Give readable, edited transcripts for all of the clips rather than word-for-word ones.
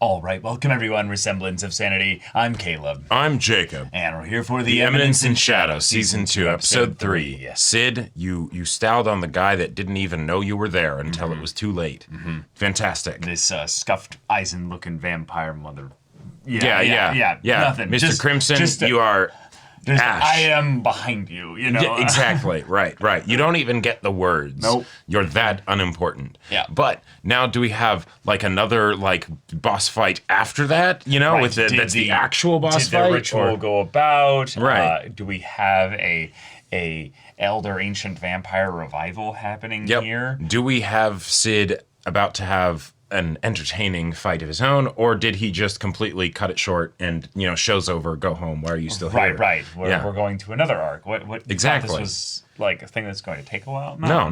All right, welcome everyone, Semblance of Sanity. I'm Caleb. I'm Jacob. And we're here for The Eminence in Shadow, Season 2, Episode 3. Sid, you styled on the guy that didn't even know you were there until it was too late. Fantastic. This scuffed Eisen-looking vampire mother. Yeah. Nothing. Mr. Crimson, you are Ash. I am behind you, you know? Yeah, exactly. Right. You don't even get the words. Nope. You're that unimportant. Yeah. But now do we have like another like boss fight after that? You know, Right. with that's the actual boss fight? Did the ritual go about? Right. Do we have a elder ancient vampire revival happening here? Do we have Sid about to have an entertaining fight of his own, or did he just completely cut it short and, you know, show's over, go home, why are you still here? Right. We're going to another arc. What Exactly. This was like a thing that's going to take a while? No.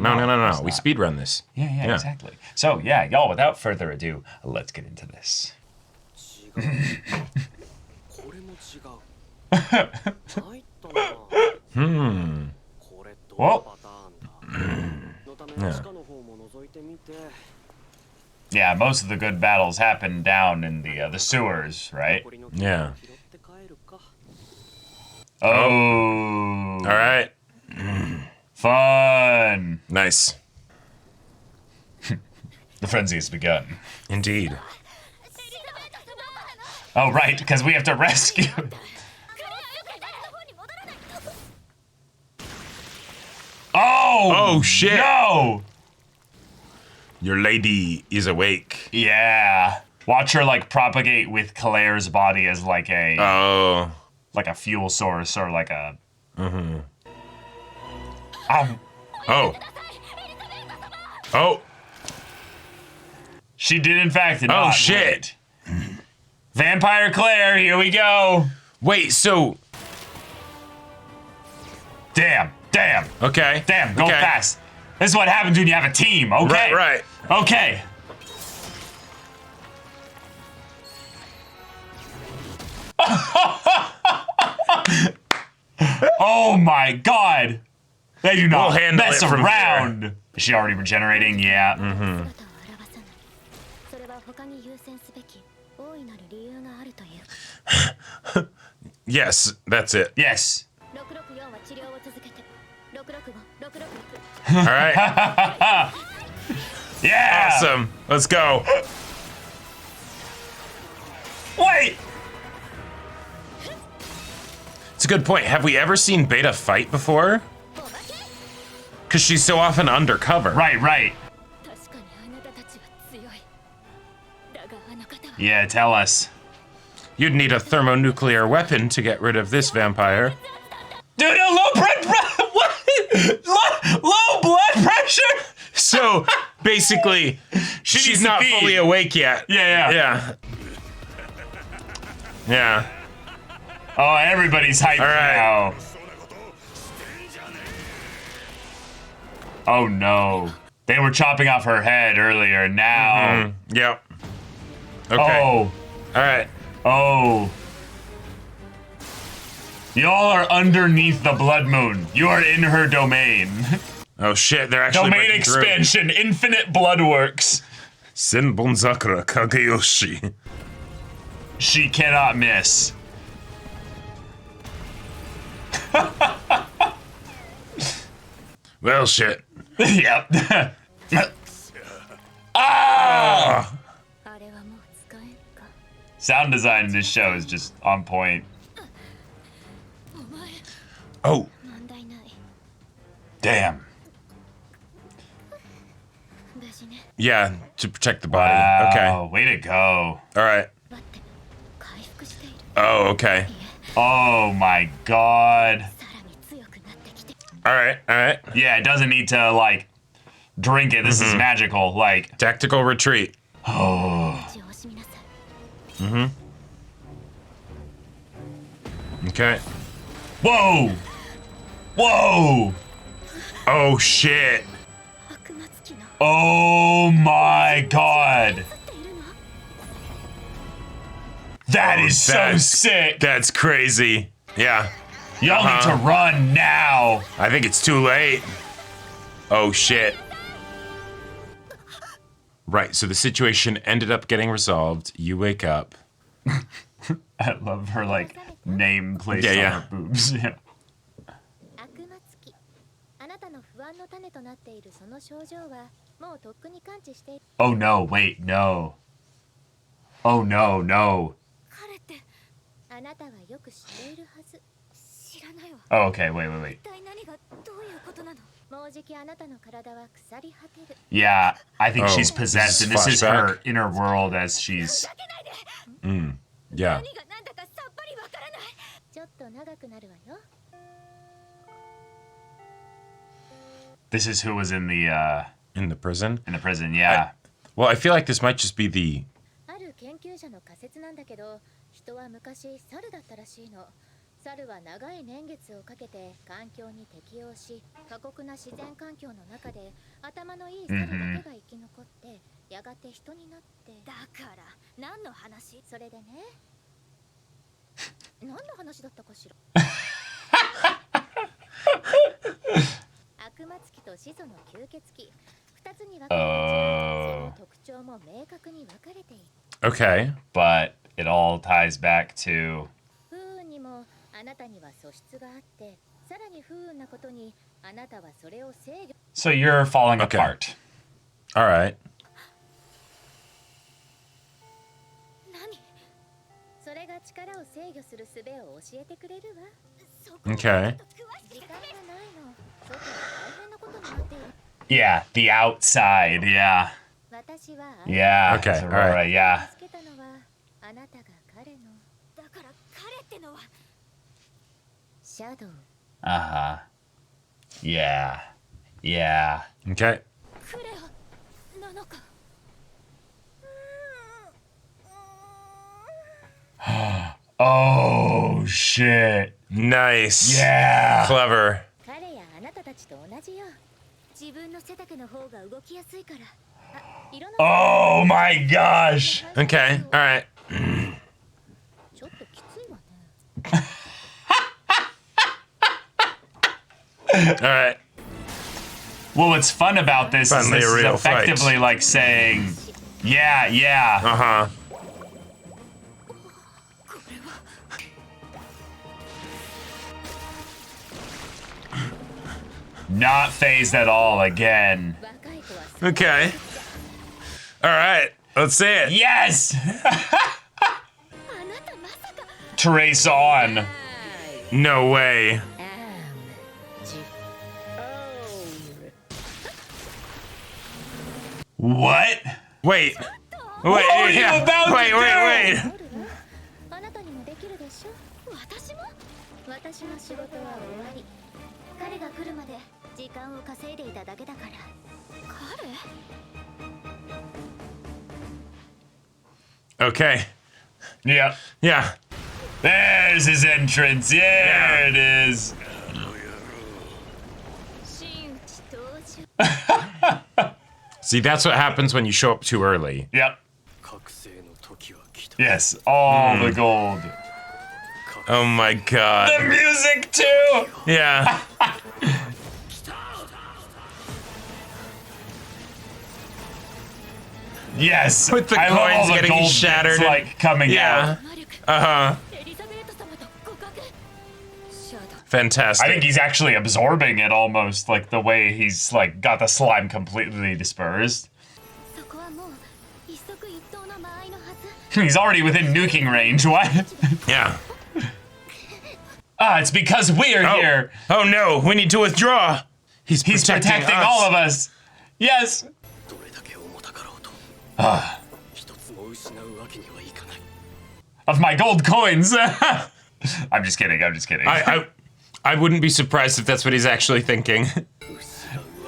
We speedrun this. Yeah, exactly. So, yeah, y'all, without further ado, let's get into this. Whoa. Yeah, most of the good battles happen down in the sewers, right? Yeah. Oh. All right. Fun. Nice. The frenzy has begun. Indeed. Oh, right, because we have to rescue. Oh, shit. No. Your lady is awake. Yeah. Watch her, like, propagate with Claire's body as, like, a fuel source or, like, a... Oh. She did, in fact, not. Oh, shit. Wait. Vampire Claire, here we go. Wait, so... Damn. Okay. Damn, go fast. This is what happens when you have a team, okay? Right. Okay. Oh my god. They do not mess around. Is she already regenerating? Yeah. Yes, that's it. Yes. All right. Yeah. Awesome. Let's go. Wait. It's a good point. Have we ever seen Beta fight before? Because she's so often undercover. Right. Yeah, tell us. You'd need a thermonuclear weapon to get rid of this vampire. Dude, low blood pressure? So, basically, she's not fully awake yet. Yeah. Oh, everybody's hyped now. Oh, no. They were chopping off her head earlier. Now. Yep. Okay. Oh. All right. Oh. Y'all are underneath the Blood Moon. You are in her domain. Oh shit, they're actually domain expansion, Infinite Bloodworks. Senbonzakura Kageyoshi. She cannot miss. Well, shit. Yep. Ah! Sound design in this show is just on point. Oh. Damn. Yeah, to protect the body. Wow, Okay. way to go. All right. Oh, okay. Oh my god. All right. Yeah, it doesn't need to, like, drink it. This is magical. Like, tactical retreat. oh. Okay. Whoa! Oh, shit. Oh my god. That is so sick. That's crazy. Yeah. Y'all need to run now. I think it's too late. Oh, shit. Right. So the situation ended up getting resolved. You wake up. I love her like name placed Yeah, on yeah. her boobs. Yeah. Oh no, wait, no. Oh no, no. Oh, okay, wait. Yeah, I think she's possessed, and this is her inner world as she's... Yeah. This is who was in the prison? in the prison, yeah. Well, I feel like this might just be the... Okay. But it all ties back to... So you're falling apart. All right. Okay. Yeah, the outside, yeah. Yeah. Okay, Aurora, all right. yeah. Uh-huh. Yeah. Yeah. Okay. Oh, shit. Nice. Yeah. Clever. Oh my gosh. Okay. All right. All right. Well, what's fun about this is Finally this a is real effectively fight. like saying, yeah, yeah. Uh-huh. Not phased at all again. Okay. All right. Let's see it. Yes! Trace on. No way. What? Wait. What are you about to do? Wait. Okay. Yeah. Yeah. There's his entrance. There it is. See, that's what happens when you show up too early. Yep. Yes, all the gold. Oh my god. The music too. Yeah. Yes. With the I love all coins the getting gold shattered bits, like coming Yeah. out. Uh-huh. Fantastic. I think he's actually absorbing it almost, like the way he's like got the slime completely dispersed. He's already within nuking range. What? Yeah. It's because we're here. Oh no, we need to withdraw. He's protecting us. all of us. Yes. Of my gold coins. I'm just kidding. I wouldn't be surprised if that's what he's actually thinking.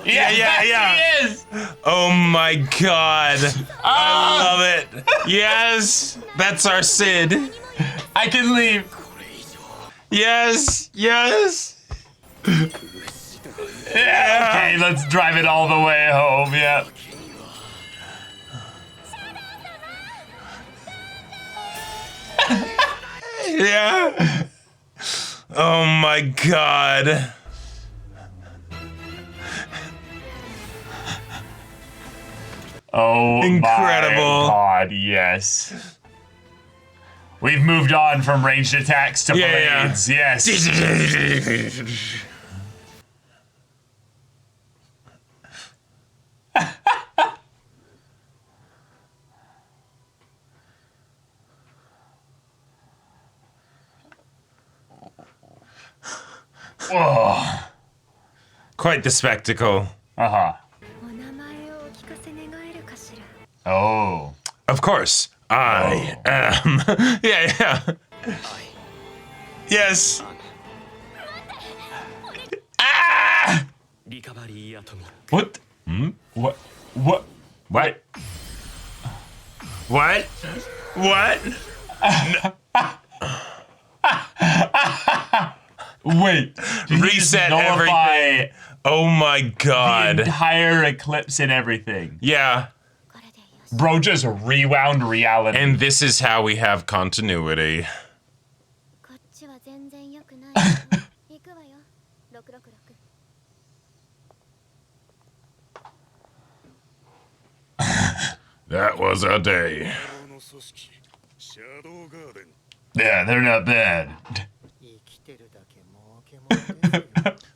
Yeah. He is. Oh my god. I love it. Yes. That's our Sid. I can leave. Yes. Yeah, okay, let's drive it all the way home. Yeah. Yeah. Oh my god. Oh, Incredible. my God, yes. We've moved on from ranged attacks to blades, yes. Oh. Quite the spectacle. Uh-huh. Oh. Of course, I am. Yeah. Yes. Ah! What? What? What? What? What? What? Wait. Did he just Reset nullify everything. Oh my the God. entire eclipse and everything. Yeah. Bro just rewound reality. And this is how we have continuity. That was a day. Yeah, they're not bad.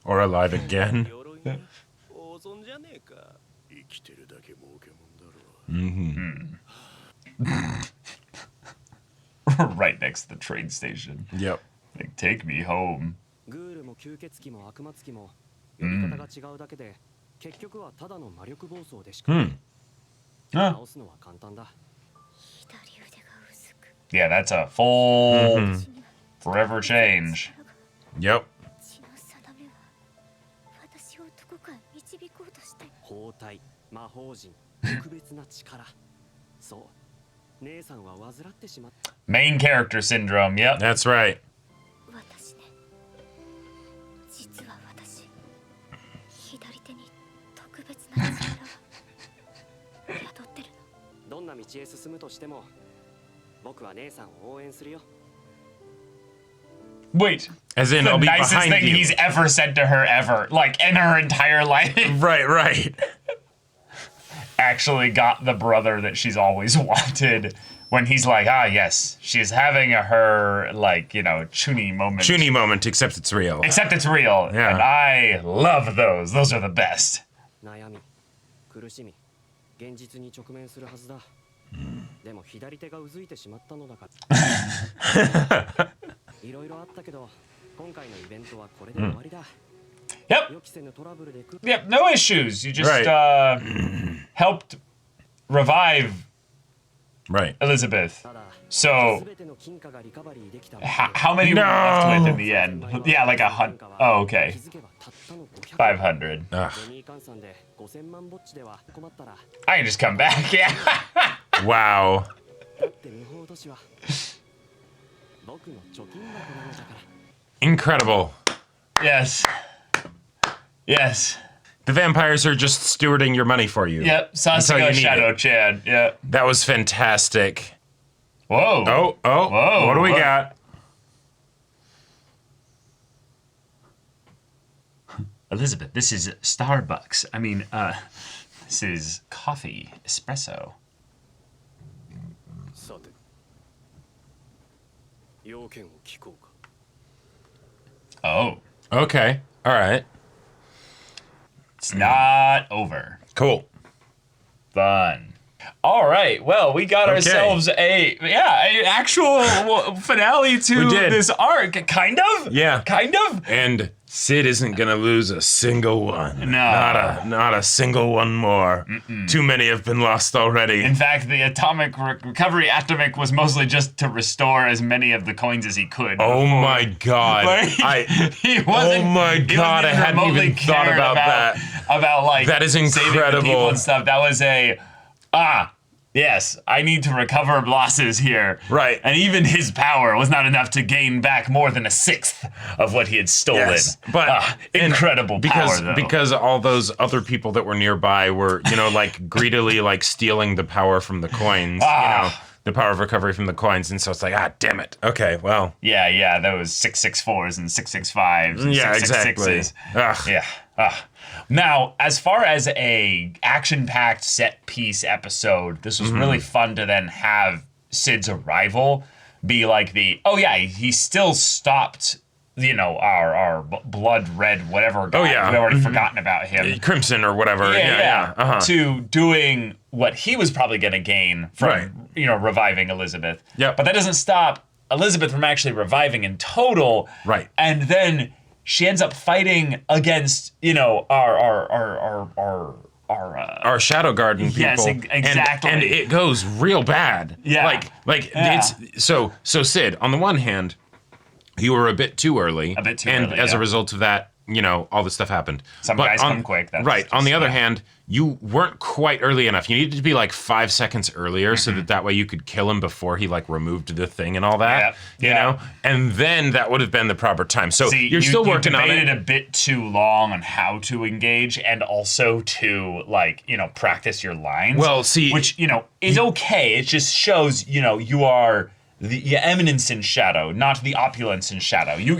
Or alive again. Right next to the train station. Yep. Like, take me home. Huh. Yeah, that's a full forever change. Yep. Main character syndrome, yep. That's right. Wait. As in, The I'll be nicest behind thing you. he's ever said to her ever. Like, in her entire life. Right. Actually got the brother that she's always wanted. When he's like, yes, she's having her, like, Chuni moment. Chuni moment, except it's real. Except it's real. Yeah. And I love those. Those are the best. Yep, no issues. You just helped revive Elizabeth. So, how many were left with in the end? Yeah, like 100. Oh, okay. 500. Ugh. I can just come back, yeah. Wow. Incredible. Yes. The vampires are just stewarding your money for you. Yep, Sasuke Shadow Chan. Yep. That was fantastic. Whoa. Oh. What do we got? Elizabeth, this is Starbucks. I mean, this is coffee, espresso. Oh. Okay. All right. It's not over. Cool. Fun. All right. Well, we got ourselves an actual finale to this arc. Kind of. Yeah. Kind of. And Sid isn't gonna lose a single one. No. Not a single one more. Too many have been lost already. In fact, the atomic recovery atomic was mostly just to restore as many of the coins as he could. Oh my God! Like, he wasn't. Oh my God! I hadn't even thought about that. About like that is incredible. Saving the people and stuff. That was yes, I need to recover losses here. Right. And even his power was not enough to gain back more than 1/6 of what he had stolen. Yes, but incredible power, though. Because all those other people that were nearby were, like greedily like stealing the power from the coins. The power of recovery from the coins, and so it's like, damn it. Okay, well. Yeah, those 664s and 665s and 666s. Exactly. Yeah. Now, as far as a action-packed set-piece episode, this was really fun to then have Sid's arrival be like he still stopped, our blood red whatever guy. We've already forgotten about him. Crimson or whatever. To doing what he was probably going to gain from, reviving Elizabeth. Yep. But that doesn't stop Elizabeth from actually reviving in total. Right. And then she ends up fighting against, our Shadow Garden people. Yes, exactly. And it goes real bad. Yeah. It's so Sid, on the one hand, you were a bit too early. And as a result of that, all this stuff happened. Some guys come quick. That's on the other hand, you weren't quite early enough. You needed to be like 5 seconds earlier so that way you could kill him before he removed the thing and all that. You know? And then that would have been the proper time. So you're still working on it. You debated a bit too long on how to engage and also to practice your lines. Well, see, which, is okay. It just shows, you are the eminence in shadow, not the opulence in shadow. You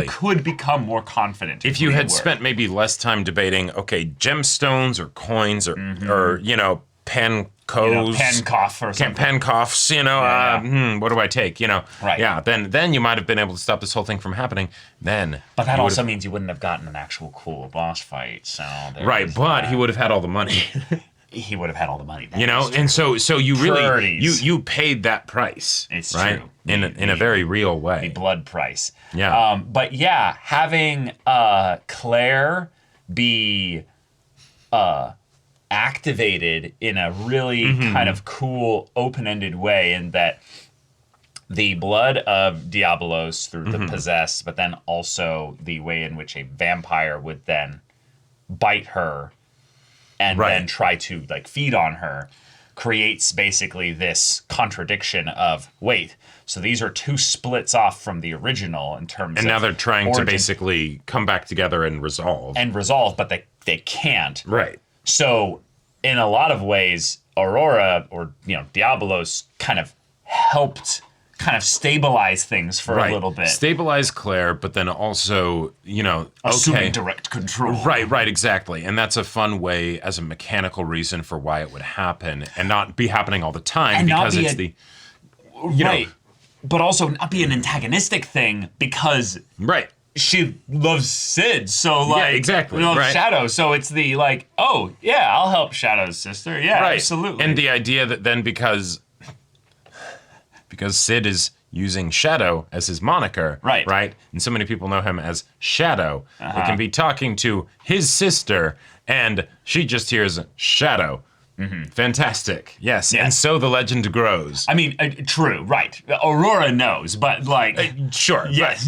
could become more confident if you had spent maybe less time debating, okay, gemstones or coins or pencos, pencoff or something. Pencoffs, what do I take? Right. Yeah, then you might have been able to stop this whole thing from happening. Then, but that also means you wouldn't have gotten an actual cool boss fight. So he would have had all the money. He would have had all the money. And so you really you paid that price. It's right? true in a very real way. The blood price. Yeah. But having Claire be activated in a really kind of cool open-ended way, in that the blood of Diabolos through the possessed, but then also the way in which a vampire would then bite her and then try to feed on her, creates basically this contradiction of, wait, so these are two splits off from the original in terms of And now they're trying to basically come back together and resolve. But they can't. Right. So in a lot of ways, Aurora or Diabolos kind of helped stabilize things for a little bit. Stabilize Claire, but then also, assuming direct control. Right, exactly. And that's a fun way as a mechanical reason for why it would happen and not be happening all the time, because it's but also not be an antagonistic thing, because she loves Sid, so exactly. Shadow, so it's the I'll help Shadow's sister. Absolutely. And the idea that then because Sid is using Shadow as his moniker, right? And so many people know him as Shadow. They can be talking to his sister, and she just hears Shadow. Fantastic. Yes. And so the legend grows. I mean, true, right. Aurora knows, but sure. Yes.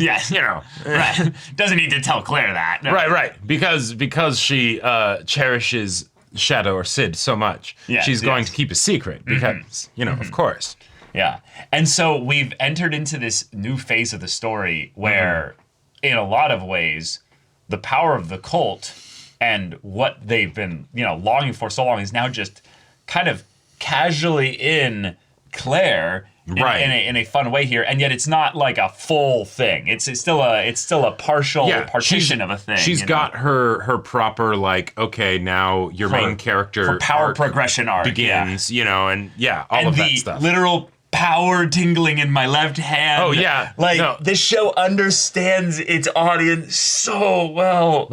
Right. Doesn't need to tell Claire that. No. Right. Because she cherishes Shadow or Sid so much. She's going to keep a secret because, of course. Yeah. And so we've entered into this new phase of the story where, in a lot of ways, the power of the cult and what they've been, longing for so long is now just kind of casually in Claire in a fun way here. And yet it's not like a full thing. It's still a partial partition of a thing. She's got her proper, okay, now your main character, her power progression arc begins, and all of that stuff. And the literal power tingling in my left hand. Oh, yeah. This show understands its audience so well.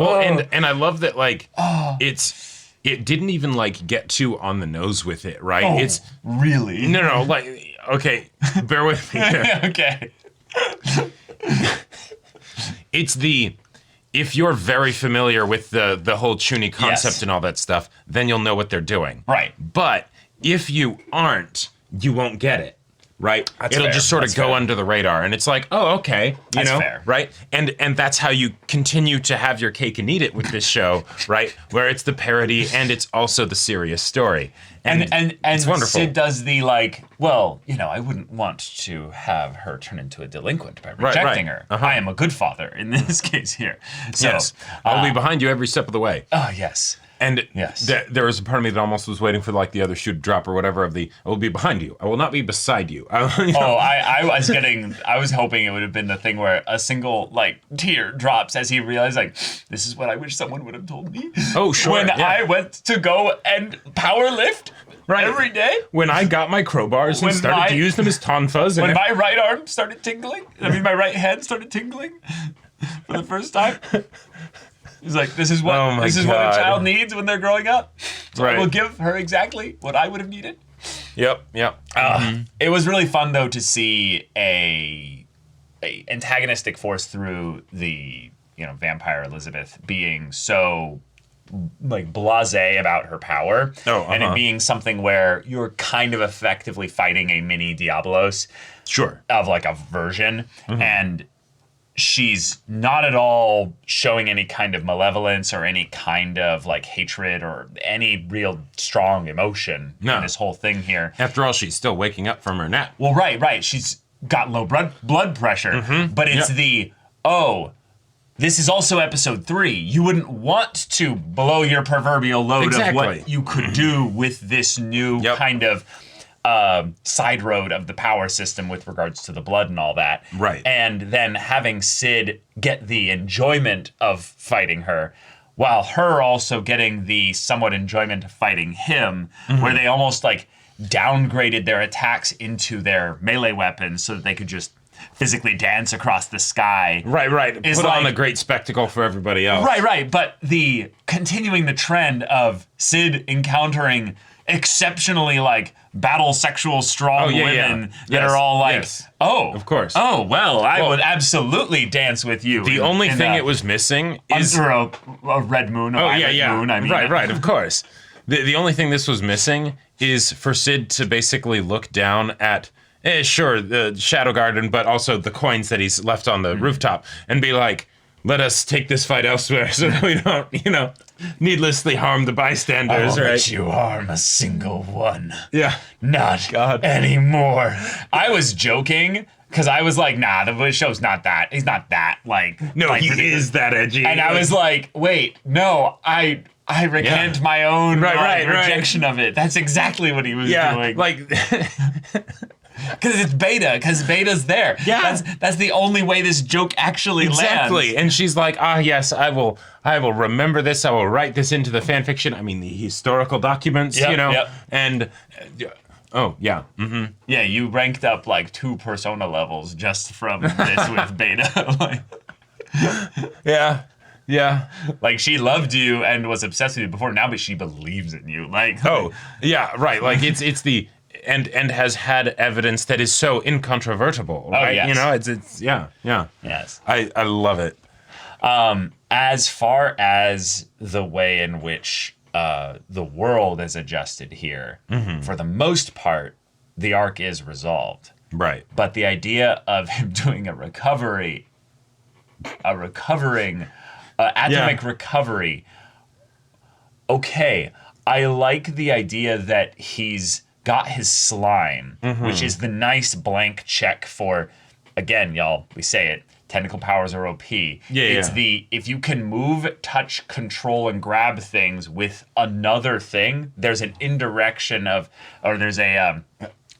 And I love that, it didn't even, get too on the nose with it, right? Oh, it's really? No, okay, bear with me here. Okay. It's if you're very familiar with the whole Chuni concept and all that stuff, then you'll know what they're doing. Right. But if you aren't, you won't get it. Right? It'll fair. just sort of go under the radar. And it's okay. That's fair. Right? And that's how you continue to have your cake and eat it with this show, right? Where it's the parody and it's also the serious story. And it's wonderful. Sid does the I wouldn't want to have her turn into a delinquent by rejecting her. I am a good father in this case here. So, yes. I'll be behind you every step of the way. Oh, yes. And Yes. there was a part of me that almost was waiting for like the other shoe to drop or whatever of the, I will be behind you. I will not be beside you. I was hoping it would have been the thing where a single like tear drops as he realized like, this is what I wish someone would have told me. Oh, sure. When I went to go and power lift every day. When I got my crowbars and started to use them as tonfas. When my right arm started tingling. My right hand started tingling for the first time. He's like, this is what a child needs when they're growing up. So I will give her exactly what I would have needed. Yep. It was really fun though to see a antagonistic force through the vampire Elizabeth being so like blasé about her power, and it being something where you're kind of effectively fighting a mini Diabolos, of like a version, and she's not at all showing any kind of malevolence or any kind of like hatred or any real strong emotion in this whole thing here. After all, she's still waking up from her nap. Well, right. She's got low blood pressure, but it's this is also episode 3. You wouldn't want to blow your proverbial load of what you could do with this new kind of side road of the power system with regards to the blood and all that. Right. And then having Sid get the enjoyment of fighting her, while her also getting the somewhat enjoyment of fighting him, where they almost like downgraded their attacks into their melee weapons so that they could just physically dance across the sky. Right. Put on a great spectacle for everybody else. Right. But continuing the trend of Sid encountering exceptionally like battle sexual strong women that are all like, of course. Oh, well, I would absolutely dance with you. The only thing it was missing is under a red moon, moon, I mean. Right, of course. The only thing this was missing is for Sid to basically look down at the Shadow Garden, but also the coins that he's left on the rooftop and be like, let us take this fight elsewhere so that we don't, needlessly harm the bystanders, I won't let you harm a single one. Yeah. Not anymore. I was joking because I was like, nah, the show's not that. He's not that, like... No, like, he is that edgy. And I was like, wait, no, I recant my own rejection of it. That's exactly what he was doing. Like... Because it's Beta, because Beta's there. Yeah. That's the only way this joke actually lands. Exactly. And she's like, yes, I will remember this. I will write this into the fan fiction. I mean, the historical documents, And, yeah. Mm-hmm. Yeah, you ranked up like 2 persona levels just from this with Beta. Yeah. Like, she loved you and was obsessed with you before now, but she believes in you. Like, right. Like, it's the... And has had evidence that is so incontrovertible, right? Yes. It's Yes. I love it. As far as the way in which the world is adjusted here, for the most part, the arc is resolved. Right. But the idea of him doing atomic recovery, okay, I like the idea that he's got his slime, which is the nice blank check for, again, y'all, we say it, technical powers are OP. It's if you can move, touch, control, and grab things with another thing, there's an indirection there's a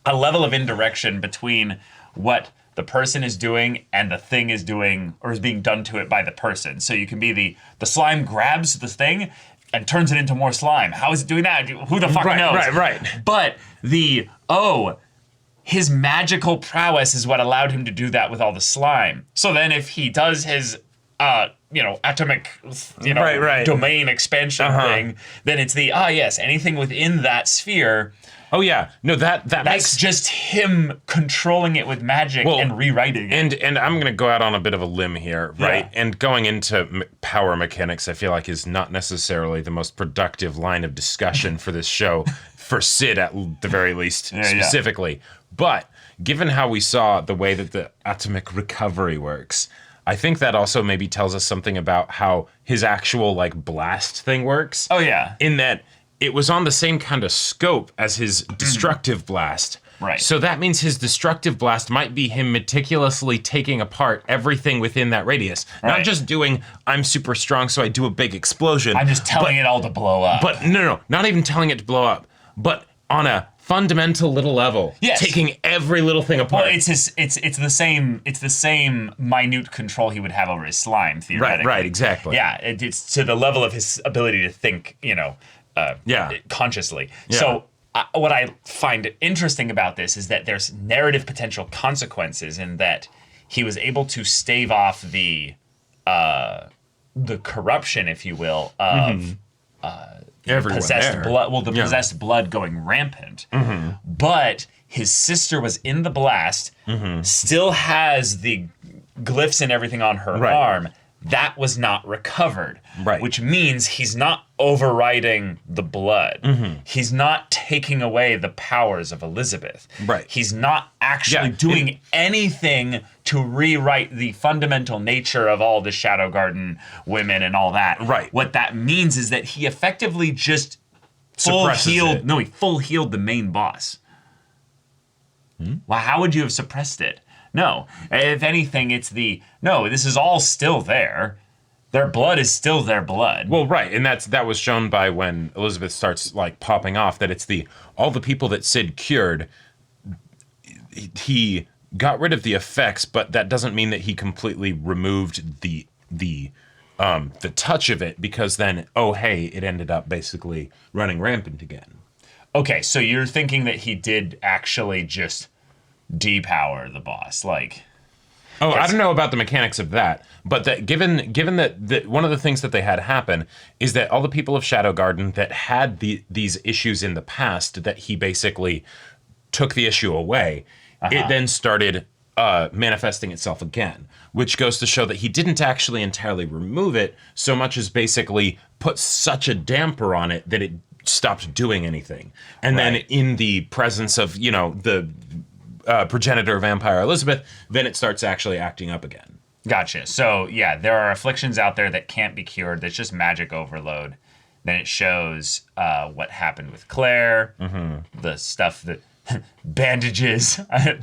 level of indirection between what the person is doing and the thing is doing or is being done to it by the person. So you can be the slime grabs the thing and turns it into more slime. How is it doing that? Who the fuck knows? Right. But his magical prowess is what allowed him to do that with all the slime. So then if he does his, atomic, domain expansion thing, then it's anything within that sphere. Oh yeah, no, that's just him controlling it with magic and rewriting it. And I'm gonna go out on a bit of a limb here, right? Yeah. And going into power mechanics, I feel like is not necessarily the most productive line of discussion for this show, for Sid at the very least, specifically. Yeah. But given how we saw the way that the atomic recovery works, I think that also maybe tells us something about how his actual blast thing works. Oh yeah, in that. It was on the same kind of scope as his destructive blast, Right. So that means his destructive blast might be him meticulously taking apart everything within that radius. Not just doing, I'm super strong, so I do a big explosion. I'm just telling it all to blow up. But no, not even telling it to blow up, but on a fundamental little level, taking every little thing apart. Well, it's the same minute control he would have over his slime, theoretically. Right, exactly. Yeah, it's to the level of his ability to think, consciously. Yeah. So what I find interesting about this is that there's narrative potential consequences in that he was able to stave off the corruption, if you will, of possessed blood. Well, the possessed blood going rampant. But his sister was in the blast, still has the glyphs and everything on her arm. That was not recovered, which means he's not overriding the blood. He's not taking away the powers of Elizabeth. He's not actually doing anything to rewrite the fundamental nature of all the Shadow Garden women and all that. What that means is that he effectively just full healed the main boss. Well, how would you have suppressed it? No. If anything, it's this is all still there. Their blood is still their blood. Well, right, and that was shown by when Elizabeth starts popping off, that it's all the people that Sid cured, he got rid of the effects, but that doesn't mean that he completely removed the touch of it, because then, it ended up basically running rampant again. Okay, so you're thinking that he did actually just depower the boss, I don't know about the mechanics of that, but that given that one of the things that they had happen is that all the people of Shadow Garden that had these issues in the past, that he basically took the issue away, it then started manifesting itself again, which goes to show that he didn't actually entirely remove it so much as basically put such a damper on it that it stopped doing anything. And then in the presence of, the progenitor vampire Elizabeth, then it starts actually acting up again. Gotcha. So, there are afflictions out there that can't be cured. That's just magic overload. Then it shows what happened with Claire, the stuff that... bandages. I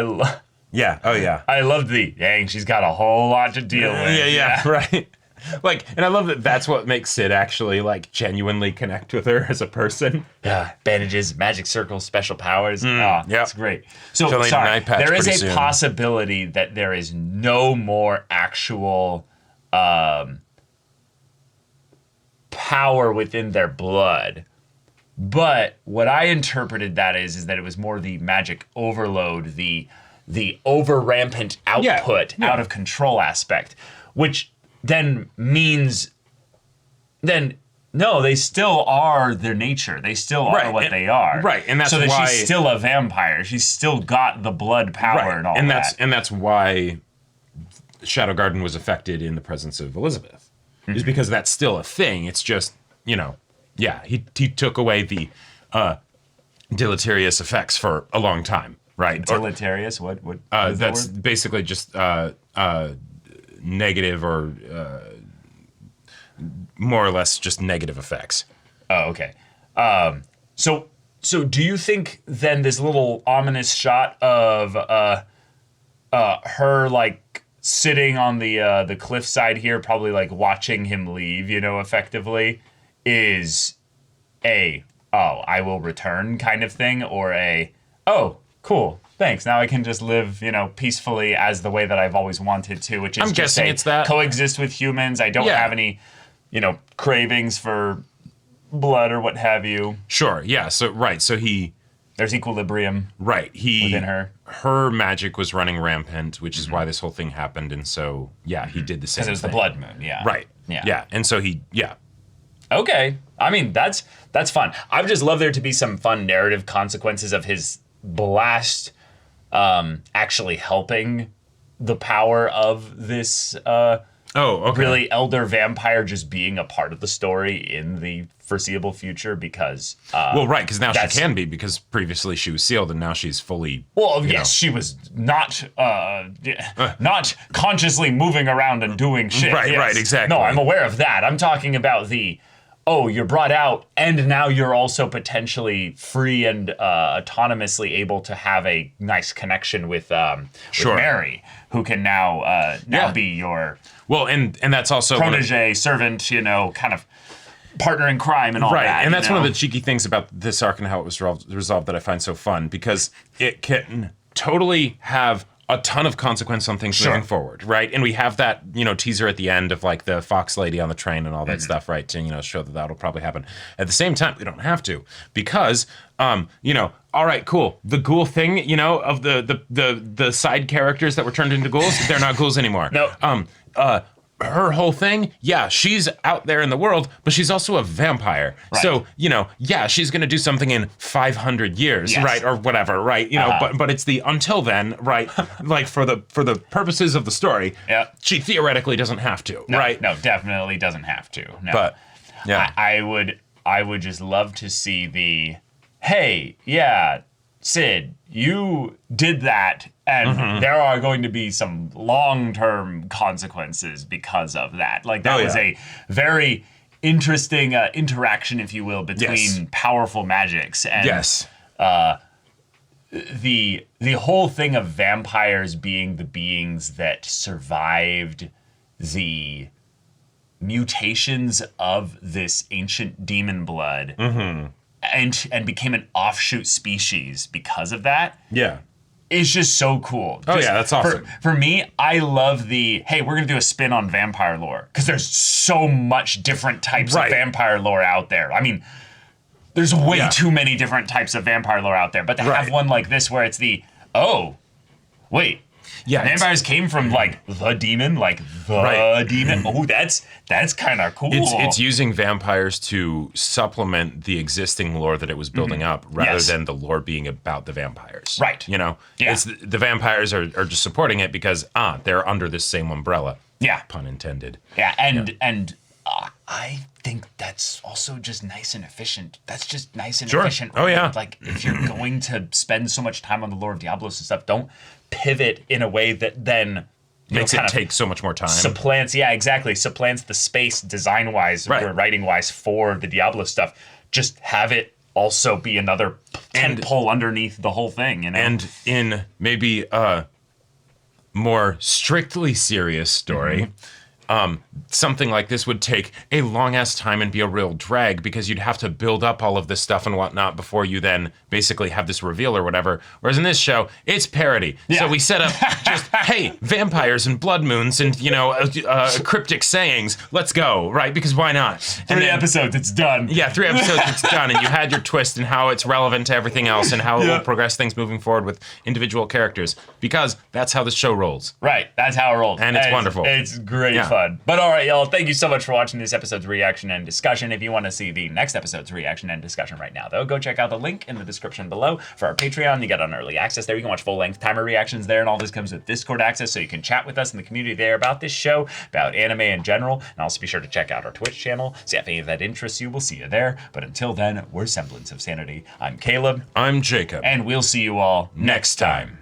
love... Yeah, I loved dang, she's got a whole lot to deal with. Yeah, right. And I love that that's what makes Sid actually, genuinely connect with her as a person. Yeah, bandages, magic circles, special powers. It's great. So, there is a possibility that there is no more actual power within their blood. But what I interpreted that is that it was more the magic overload, the over-rampant output, out of control aspect, which... then means, no, they still are their nature. They still are what they are. Right, and that's why... So that she's still a vampire. She's still got the blood power and all that. And that's why Shadow Garden was affected in the presence of Elizabeth. Is because that's still a thing. It's just, he took away the deleterious effects for a long time, right? Deleterious? What that's basically just... negative or more or less just negative effects. Oh, okay. So do you think then this little ominous shot of her sitting on the cliffside here, probably watching him leave, effectively, is I will return kind of thing, or cool. Thanks. Now I can just live, peacefully as the way that I've always wanted to, which is I'm guessing it's that. Coexist with humans. I don't have any, cravings for blood or what have you. Sure. Yeah. So there's equilibrium. Right. Within her. Her magic was running rampant, which is why this whole thing happened. And so, he did the same thing. Because it was the blood moon. Yeah. Right. Yeah. And so Okay. I mean, that's fun. I would just love there to be some fun narrative consequences of his blast actually helping the power of this really elder vampire just being a part of the story in the foreseeable future, because because now she can be, because previously she was sealed and now she's fully she was not consciously moving around and doing shit. Right, exactly. No, I'm aware of that. I'm talking about the oh, you're brought out, and now you're also potentially free and autonomously able to have a nice connection with Mary, who can now be your and that's also protege, servant, kind of partner in crime and all that. Right, and that's one of the cheeky things about this arc and how it was resolved that I find so fun, because it can totally have a ton of consequence on things moving forward, right? And we have that, teaser at the end of like the fox lady on the train and all that stuff, right? To, show that that'll probably happen. At the same time, we don't have to, because, all right, cool. The ghoul thing, of the side characters that were turned into ghouls, they're not ghouls anymore. No. Her whole thing, she's out there in the world, but she's also a vampire. Right. So, she's going to do something in 500 years, right? Or whatever, right? But it's the until then, right? Like for the purposes of the story, she theoretically doesn't have to, right? No, definitely doesn't have to. No. But, I would just love to see the, hey, Sid, you did that, and there are going to be some long-term consequences because of that. Like, that was a very interesting interaction, if you will, between powerful magics. And the whole thing of vampires being the beings that survived the mutations of this ancient demon blood and became an offshoot species because of that. Yeah. It's just so cool. That's awesome. For me, I love the, hey, we're going to do a spin on vampire lore, because there's so much different types of vampire lore out there. I mean, there's way too many different types of vampire lore out there, but to have one like this where it's the, oh, wait, vampires came from like the demon. Oh, that's kind of cool. It's using vampires to supplement the existing lore that it was building up, rather than the lore being about the vampires. Right. It's the vampires are just supporting it because they're under this same umbrella. Yeah. Pun intended. Yeah, and I think that's also just nice and efficient. That's just nice and efficient. Oh yeah. Like, if you're going to spend so much time on the lore of Diablos and stuff, don't pivot in a way that then makes it take so much more time. Supplants the space design-wise or writing-wise for the Diablo stuff. Just have it also be another tentpole underneath the whole thing, And in maybe a more strictly serious story, something like this would take a long-ass time and be a real drag, because you'd have to build up all of this stuff and whatnot before you then basically have this reveal or whatever. Whereas in this show, it's parody. Yeah. So we set up just, hey, vampires and blood moons and, cryptic sayings. Let's go, right? Because why not? And 3 episodes, it's done. Yeah, 3 episodes, it's done. And you had your twist and how it's relevant to everything else and how it will progress things moving forward with individual characters. Because that's how the show rolls. Right, that's how it rolls. And it's wonderful. It's great fun. But all right, y'all, thank you so much for watching this episode's reaction and discussion. If you want to see the next episode's reaction and discussion right now, though, go check out the link in the description below for our Patreon. You get on early access there. You can watch full-length timer reactions there, and all this comes with Discord access, so you can chat with us in the community there about this show, about anime in general, and also be sure to check out our Twitch channel. See if any of that interests you. We'll see you there. But until then, we're Semblance of Sanity. I'm Caleb. I'm Jacob. And we'll see you all next time.